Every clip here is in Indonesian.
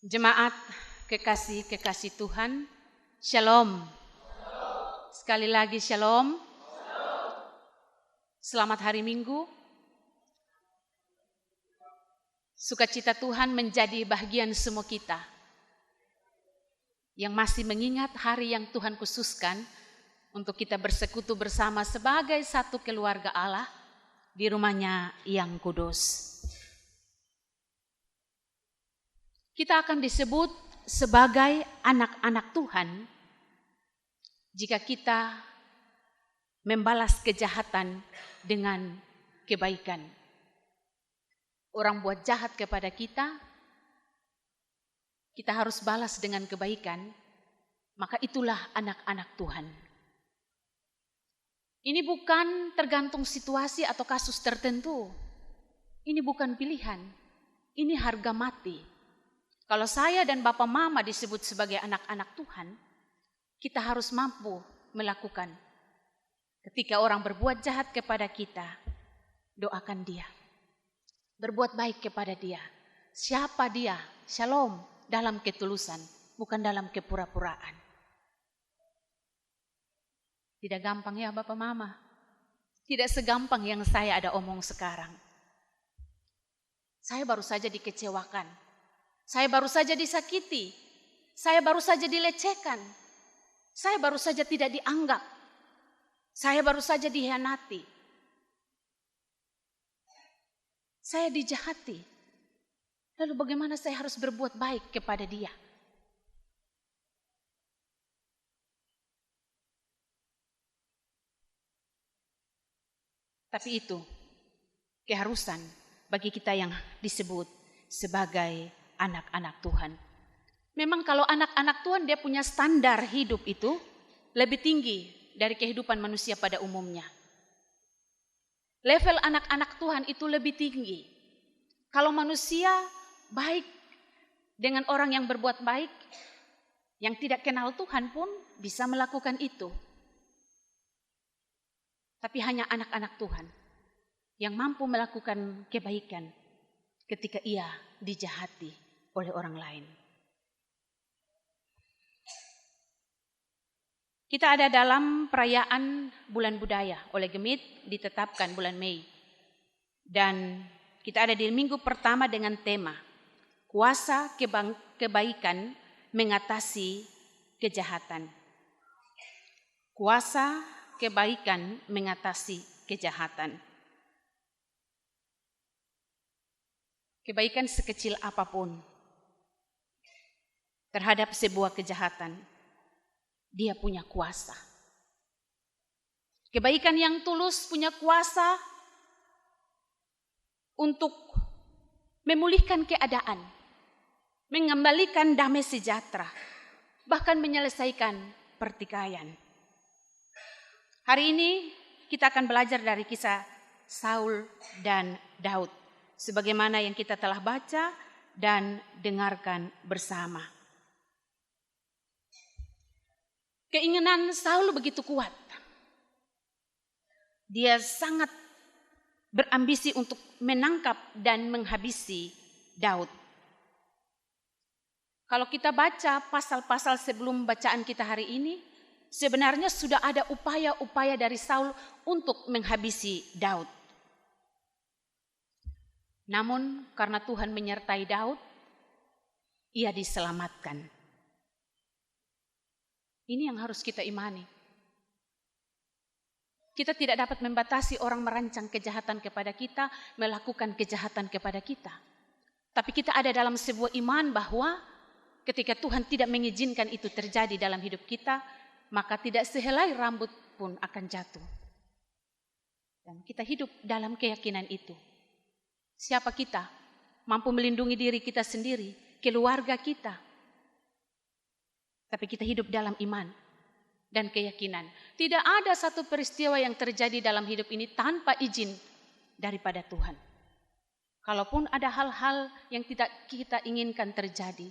Jemaat kekasih-kekasih Tuhan, Shalom. Sekali lagi Shalom. Selamat hari Minggu. Sukacita Tuhan menjadi bahagian semua kita yang masih mengingat hari yang Tuhan khususkan untuk kita bersekutu bersama sebagai satu keluarga Allah di rumahnya yang kudus. Kita akan disebut sebagai anak-anak Tuhan jika kita membalas kejahatan dengan kebaikan. Orang buat jahat kepada kita, kita harus balas dengan kebaikan, maka itulah anak-anak Tuhan. Ini bukan tergantung situasi atau kasus tertentu. Ini bukan pilihan, ini harga mati. Kalau saya dan Bapak Mama disebut sebagai anak-anak Tuhan, kita harus mampu melakukan. Ketika orang berbuat jahat kepada kita, doakan dia. Berbuat baik kepada dia. Siapa dia? Shalom, dalam ketulusan, bukan dalam kepura-puraan. Tidak gampang ya Bapak Mama. Tidak segampang yang saya ada omong sekarang. Saya baru saja dikecewakan. Saya baru saja disakiti, saya baru saja dilecehkan, saya baru saja tidak dianggap, saya baru saja dikhianati, saya dijahati. Lalu bagaimana saya harus berbuat baik kepada dia? Tapi itu keharusan bagi kita yang disebut sebagai anak-anak Tuhan. Memang kalau anak-anak Tuhan dia punya standar hidup itu lebih tinggi dari kehidupan manusia pada umumnya. Level anak-anak Tuhan itu lebih tinggi. Kalau manusia baik dengan orang yang berbuat baik, yang tidak kenal Tuhan pun bisa melakukan itu. Tapi hanya anak-anak Tuhan yang mampu melakukan kebaikan ketika ia dijahati oleh orang lain. Kita ada dalam perayaan bulan budaya oleh Gemit ditetapkan bulan Mei. Dan kita ada di minggu pertama dengan tema kuasa kebaikan mengatasi kejahatan. Kuasa kebaikan mengatasi kejahatan. Kebaikan sekecil apapun terhadap sebuah kejahatan, dia punya kuasa. Kebaikan yang tulus punya kuasa untuk memulihkan keadaan, mengembalikan damai sejahtera, bahkan menyelesaikan pertikaian. Hari ini kita akan belajar dari kisah Saul dan Daud, sebagaimana yang kita telah baca dan dengarkan bersama. Keinginan Saul begitu kuat. Dia sangat berambisi untuk menangkap dan menghabisi Daud. Kalau kita baca pasal-pasal sebelum bacaan kita hari ini, sebenarnya sudah ada upaya-upaya dari Saul untuk menghabisi Daud. Namun karena Tuhan menyertai Daud, ia diselamatkan. Ini yang harus kita imani. Kita tidak dapat membatasi orang merancang kejahatan kepada kita, melakukan kejahatan kepada kita. Tapi kita ada dalam sebuah iman bahwa ketika Tuhan tidak mengizinkan itu terjadi dalam hidup kita, maka tidak sehelai rambut pun akan jatuh. Dan kita hidup dalam keyakinan itu. Siapa kita? Mampu melindungi diri kita sendiri, keluarga kita. Tapi kita hidup dalam iman dan keyakinan. Tidak ada satu peristiwa yang terjadi dalam hidup ini tanpa izin daripada Tuhan. Kalaupun ada hal-hal yang tidak kita inginkan terjadi,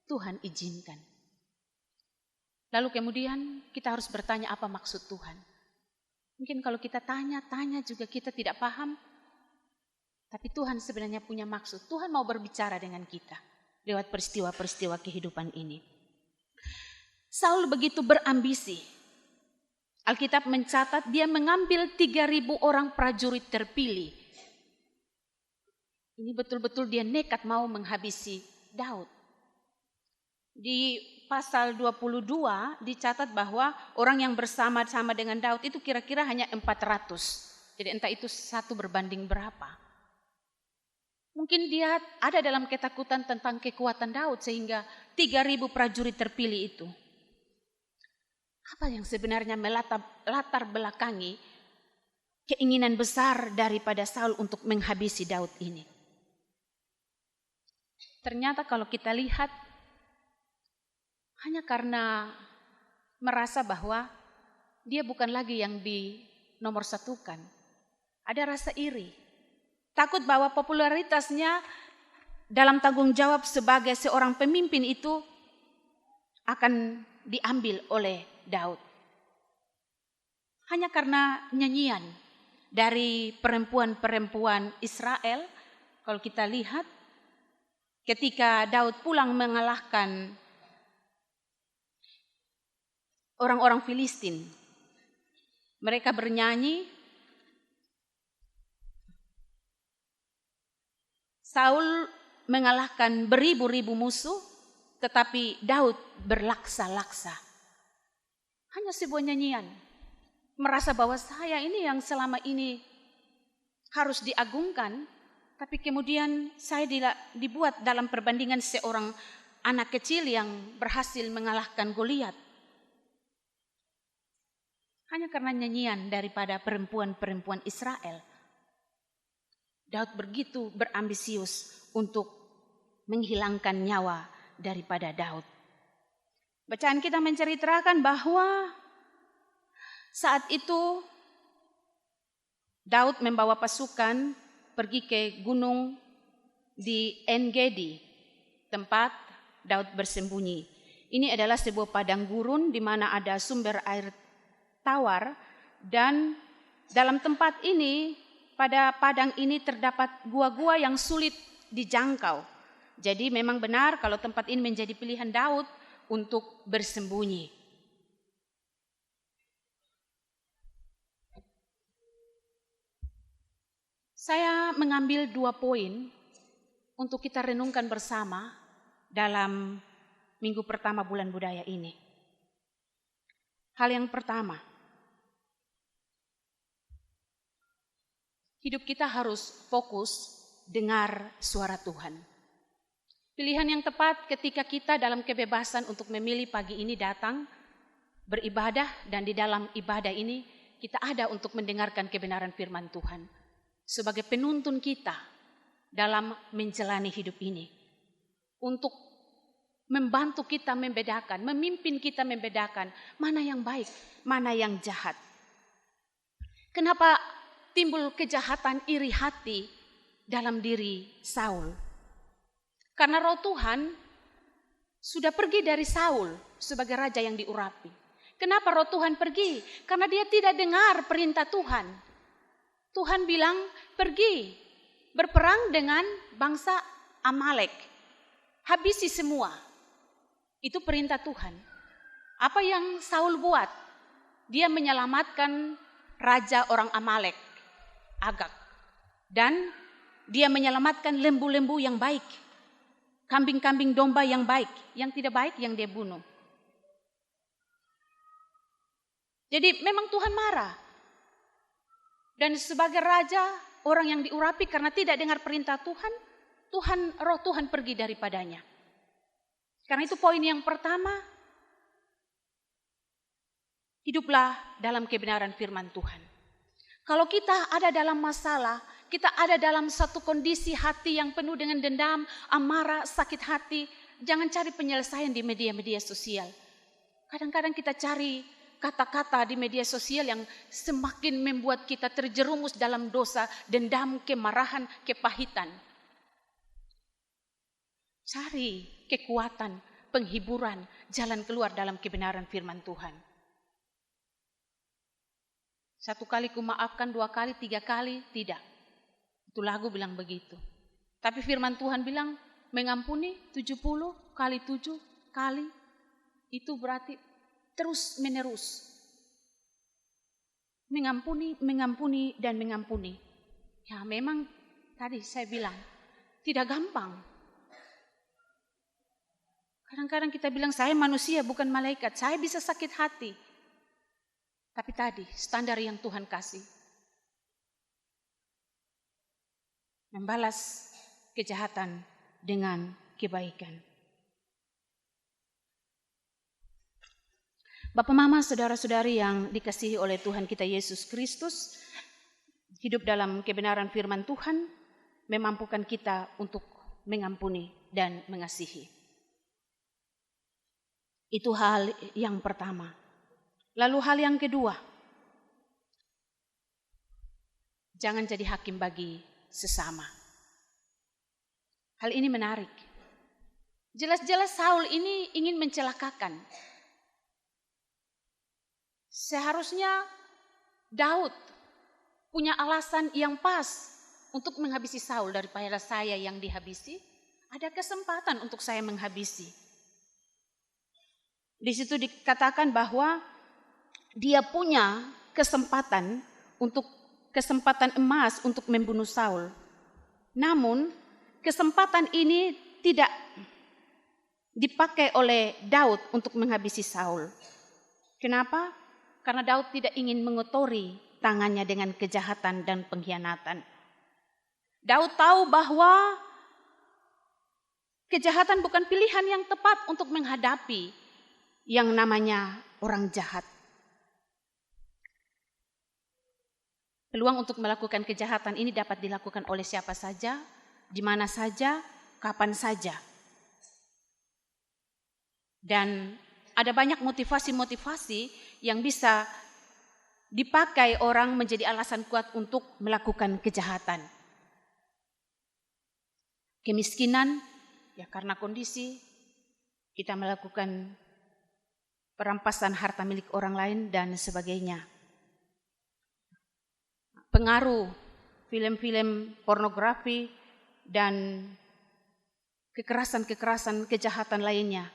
Tuhan izinkan. Lalu kemudian kita harus bertanya apa maksud Tuhan. Mungkin kalau kita tanya juga kita tidak paham. Tapi Tuhan sebenarnya punya maksud. Tuhan mau berbicara dengan kita. lewat peristiwa-peristiwa kehidupan ini. Saul begitu berambisi. Alkitab mencatat dia mengambil 3.000 orang prajurit terpilih. Ini betul-betul dia nekat mau menghabisi Daud. Di pasal 22 dicatat bahwa orang yang bersama-sama dengan Daud itu kira-kira hanya 400. Jadi entah itu satu berbanding berapa. Mungkin dia ada dalam ketakutan tentang kekuatan Daud sehingga 3.000 prajurit terpilih itu. Apa yang sebenarnya latar belakangi keinginan besar daripada Saul untuk menghabisi Daud ini? Ternyata kalau kita lihat hanya karena merasa bahwa dia bukan lagi yang di nomor satukan. Ada rasa iri. Takut bahwa popularitasnya dalam tanggung jawab sebagai seorang pemimpin itu akan diambil oleh Daud. Hanya karena nyanyian dari perempuan-perempuan Israel, kalau kita lihat ketika Daud pulang mengalahkan orang-orang Filistin, mereka bernyanyi, Saul mengalahkan beribu-ribu musuh, tetapi Daud berlaksa-laksa. Hanya sebuah nyanyian, merasa bahwa saya ini yang selama ini harus diagungkan, tapi kemudian saya dibuat dalam perbandingan seorang anak kecil yang berhasil mengalahkan Goliat. Hanya karena nyanyian daripada perempuan-perempuan Israel. Daud begitu berambisius untuk menghilangkan nyawa daripada Daud. Bacaan kita menceritakan bahwa saat itu Daud membawa pasukan pergi ke gunung di En-Gedi, tempat Daud bersembunyi. Ini adalah sebuah padang gurun di mana ada sumber air tawar, dan dalam tempat ini, pada padang ini terdapat gua-gua yang sulit dijangkau. Jadi memang benar kalau tempat ini menjadi pilihan Daud untuk bersembunyi. Saya mengambil 2 poin untuk kita renungkan bersama dalam minggu pertama bulan budaya ini. Hal yang pertama, hidup kita harus fokus dengar suara Tuhan. Pilihan yang tepat ketika kita dalam kebebasan untuk memilih pagi ini datang beribadah, dan di dalam ibadah ini kita ada untuk mendengarkan kebenaran firman Tuhan sebagai penuntun kita dalam menjalani hidup ini, untuk membantu kita membedakan, memimpin kita membedakan mana yang baik, mana yang jahat. Kenapa timbul kejahatan iri hati dalam diri Saul? Karena roh Tuhan sudah pergi dari Saul sebagai raja yang diurapi. Kenapa roh Tuhan pergi? Karena dia tidak dengar perintah Tuhan. Tuhan bilang pergi berperang dengan bangsa Amalek. Habisi semua. Itu perintah Tuhan. Apa yang Saul buat? Dia menyelamatkan raja orang Amalek, Agag. Dan dia menyelamatkan lembu-lembu yang baik. Kambing-kambing domba yang baik. Yang tidak baik yang dia bunuh. Jadi memang Tuhan marah. Dan sebagai raja, orang yang diurapi karena tidak dengar perintah Tuhan, roh Tuhan pergi daripadanya. Karena itu poin yang pertama, hiduplah dalam kebenaran firman Tuhan. Kalau kita ada dalam masalah, kita ada dalam satu kondisi hati yang penuh dengan dendam, amarah, sakit hati, jangan cari penyelesaian di media-media sosial. Kadang-kadang kita cari kata-kata di media sosial yang semakin membuat kita terjerumus dalam dosa, dendam, kemarahan, kepahitan. Cari kekuatan, penghiburan, jalan keluar dalam kebenaran firman Tuhan. 1 kali kumaafkan, 2 kali, 3 kali, tidak. Itu lagu bilang begitu. Tapi firman Tuhan bilang, mengampuni 70 kali 7 kali, itu berarti terus menerus. Mengampuni, mengampuni, dan mengampuni. Ya memang tadi saya bilang, tidak gampang. Kadang-kadang kita bilang, saya manusia bukan malaikat, saya bisa sakit hati. Tapi tadi, standar yang Tuhan kasih. Membalas kejahatan dengan kebaikan. Bapak, Mama, saudara-saudari yang dikasihi oleh Tuhan kita Yesus Kristus, hidup dalam kebenaran firman Tuhan memampukan kita untuk mengampuni dan mengasihi. Itu hal yang pertama. Lalu hal yang kedua, jangan jadi hakim bagi sesama. Hal ini menarik. Jelas-jelas Saul ini ingin mencelakakan. Seharusnya Daud punya alasan yang pas untuk menghabisi Saul daripada saya yang dihabisi. Ada kesempatan untuk saya menghabisi. Di situ dikatakan bahwa dia punya kesempatan emas untuk membunuh Saul. Namun kesempatan ini tidak dipakai oleh Daud untuk menghabisi Saul. Kenapa? Karena Daud tidak ingin mengotori tangannya dengan kejahatan dan pengkhianatan. Daud tahu bahwa kejahatan bukan pilihan yang tepat untuk menghadapi yang namanya orang jahat. Peluang untuk melakukan kejahatan ini dapat dilakukan oleh siapa saja, di mana saja, kapan saja. Dan ada banyak motivasi-motivasi yang bisa dipakai orang menjadi alasan kuat untuk melakukan kejahatan. Kemiskinan, ya karena kondisi kita melakukan perampasan harta milik orang lain dan sebagainya. Pengaruh film-film pornografi dan kekerasan-kekerasan kejahatan lainnya.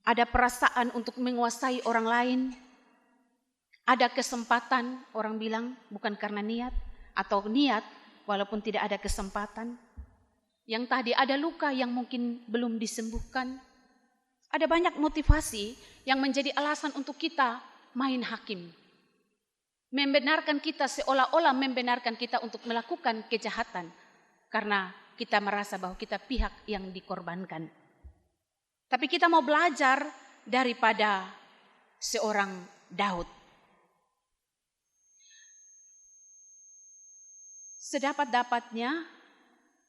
Ada perasaan untuk menguasai orang lain. Ada kesempatan, orang bilang bukan karena niat, atau niat walaupun tidak ada kesempatan. Yang tadi ada luka yang mungkin belum disembuhkan. Ada banyak motivasi yang menjadi alasan untuk kita main hakim. Membenarkan kita seolah-olah membenarkan kita untuk melakukan kejahatan. Karena kita merasa bahwa kita pihak yang dikorbankan. Tapi kita mau belajar daripada seorang Daud. Sedapat-dapatnya,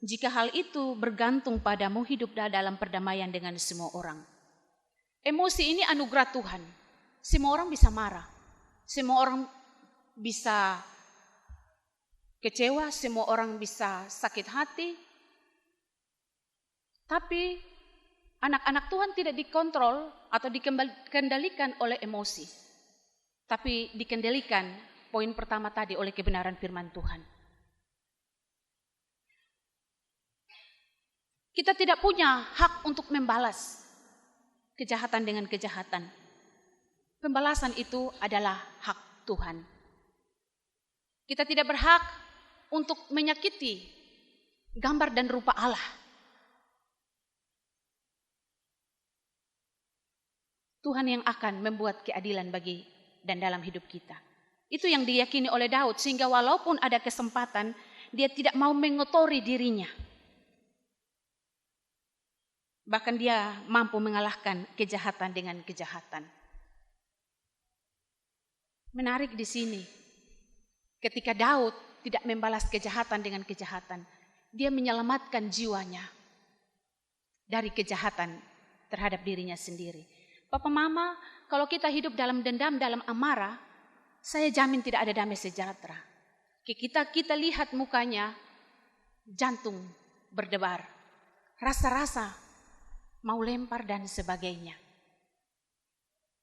jika hal itu bergantung padamu, hidup dalam perdamaian dengan semua orang. Emosi ini anugerah Tuhan. Semua orang bisa marah. Semua orang bisa kecewa. Semua orang bisa sakit hati. Tapi anak-anak Tuhan tidak dikontrol atau dikendalikan oleh emosi. Tapi dikendalikan, poin pertama tadi, oleh kebenaran firman Tuhan. Kita tidak punya hak untuk membalas kejahatan dengan kejahatan. Pembalasan itu adalah hak Tuhan. Kita tidak berhak untuk menyakiti gambar dan rupa Allah. Tuhan yang akan membuat keadilan bagi dan dalam hidup kita. Itu yang diyakini oleh Daud, sehingga walaupun ada kesempatan, dia tidak mau mengotori dirinya. Bahkan dia mampu mengalahkan kejahatan dengan kejahatan. Menarik di sini, ketika Daud tidak membalas kejahatan dengan kejahatan, dia menyelamatkan jiwanya dari kejahatan terhadap dirinya sendiri. Papa Mama, kalau kita hidup dalam dendam, dalam amarah, saya jamin tidak ada damai sejahtera. Kita lihat mukanya, jantung berdebar, rasa-rasa mau lempar dan sebagainya.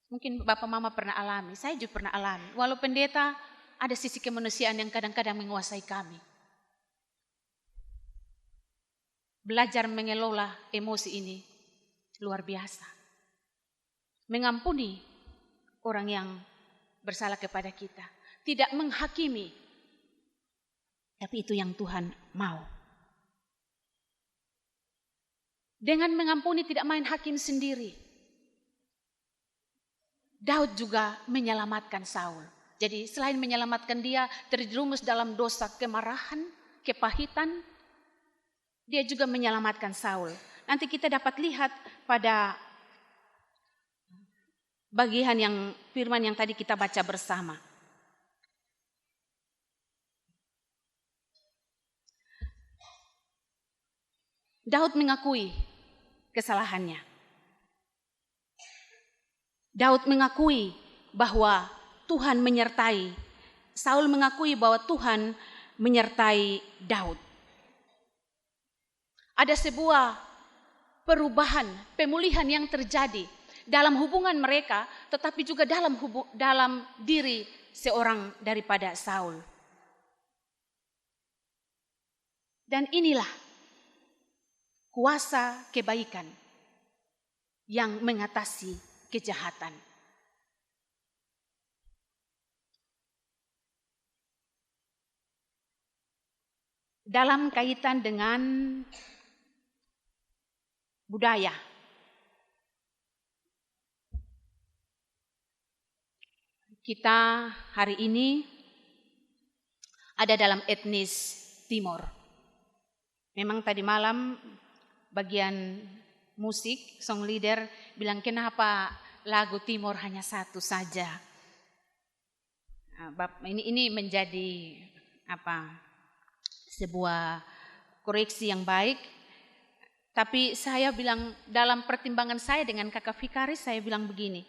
Mungkin Bapak Mama pernah alami, saya juga pernah alami. Walau pendeta, ada sisi kemanusiaan yang kadang-kadang menguasai kami. belajar mengelola emosi ini luar biasa. Mengampuni orang yang bersalah kepada kita. Tidak menghakimi. Tapi itu yang Tuhan mau. Dengan mengampuni tidak main hakim sendiri. Daud juga menyelamatkan Saul. Jadi selain menyelamatkan dia terjerumus dalam dosa kemarahan, kepahitan, dia juga menyelamatkan Saul. Nanti kita dapat lihat pada bagian yang firman yang tadi kita baca bersama. Daud mengakui kesalahannya. Daud mengakui bahwa Tuhan menyertai. Saul mengakui bahwa Tuhan menyertai Daud. Ada sebuah perubahan, pemulihan yang terjadi dalam hubungan mereka, tetapi juga dalam diri seorang daripada Saul. Dan inilah kuasa kebaikan yang mengatasi kejahatan. Dalam kaitan dengan budaya, kita hari ini ada dalam etnis Timor. Memang tadi malam bagian musik, song leader bilang kenapa lagu Timor hanya satu saja. Ini menjadi sebuah koreksi yang baik. Tapi saya bilang dalam pertimbangan saya dengan kakak Fikaris, saya bilang begini,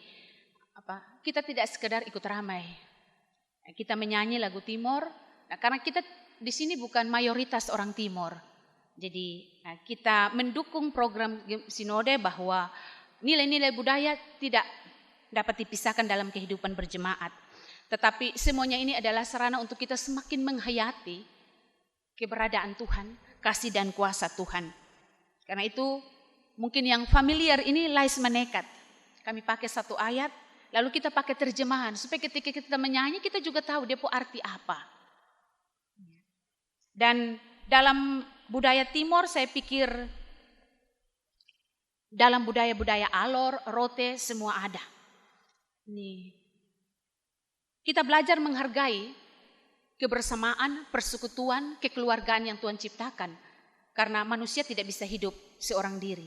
kita tidak sekedar ikut ramai. Kita menyanyi lagu Timor, karena kita di sini bukan mayoritas orang Timor. Jadi kita mendukung program sinode bahwa nilai-nilai budaya tidak dapat dipisahkan dalam kehidupan berjemaat. Tetapi semuanya ini adalah sarana untuk kita semakin menghayati keberadaan Tuhan, kasih dan kuasa Tuhan. Karena itu mungkin yang familiar ini lais menekat. Kami pakai satu ayat, lalu kita pakai terjemahan. Supaya ketika kita menyanyi kita juga tahu dia arti apa. Dan dalam budaya Timor saya pikir dalam budaya-budaya Alor, Rote semua ada. Nih. Kita belajar menghargai kebersamaan, persekutuan, kekeluargaan yang Tuhan ciptakan. Karena manusia tidak bisa hidup seorang diri.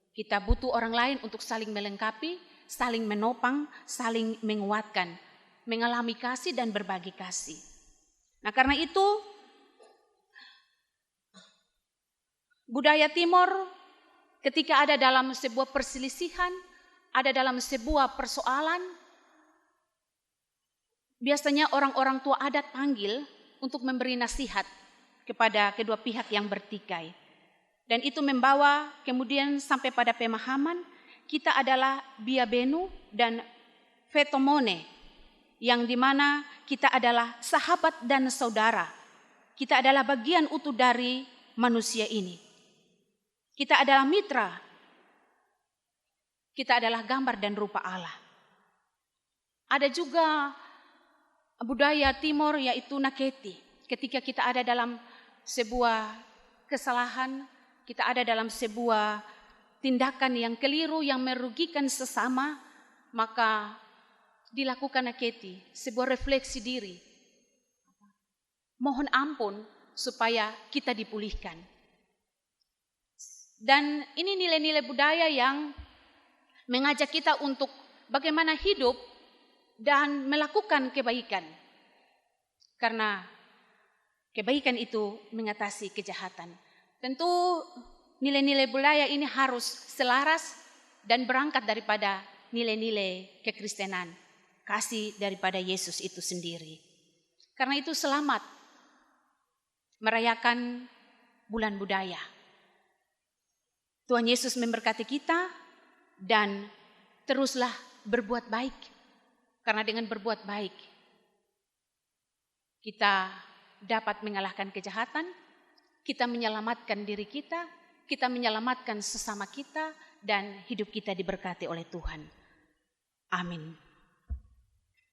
Kita butuh orang lain untuk saling melengkapi, saling menopang, saling menguatkan, mengalami kasih dan berbagi kasih. Nah, karena itu budaya Timor ketika ada dalam sebuah perselisihan, ada dalam sebuah persoalan, biasanya orang-orang tua adat panggil untuk memberi nasihat kepada kedua pihak yang bertikai. Dan itu membawa kemudian sampai pada pemahaman kita adalah biabenu dan fetomone, yang dimana kita adalah sahabat dan saudara. Kita adalah bagian utuh dari manusia ini. Kita adalah mitra. Kita adalah gambar dan rupa Allah. Ada juga budaya Timor yaitu naketi. Ketika kita ada dalam sebuah kesalahan, kita ada dalam sebuah tindakan yang keliru yang merugikan sesama, maka dilakukan naketi, sebuah refleksi diri. Mohon ampun supaya kita dipulihkan. Dan ini nilai-nilai budaya yang mengajak kita untuk bagaimana hidup dan melakukan kebaikan. Karena kebaikan itu mengatasi kejahatan. Tentu nilai-nilai budaya ini harus selaras dan berangkat daripada nilai-nilai kekristenan. Kasih daripada Yesus itu sendiri. Karena itu selamat merayakan bulan budaya. Tuhan Yesus memberkati kita dan teruslah berbuat baik. Karena dengan berbuat baik kita dapat mengalahkan kejahatan, kita menyelamatkan diri kita, kita menyelamatkan sesama kita, dan hidup kita diberkati oleh Tuhan. Amin.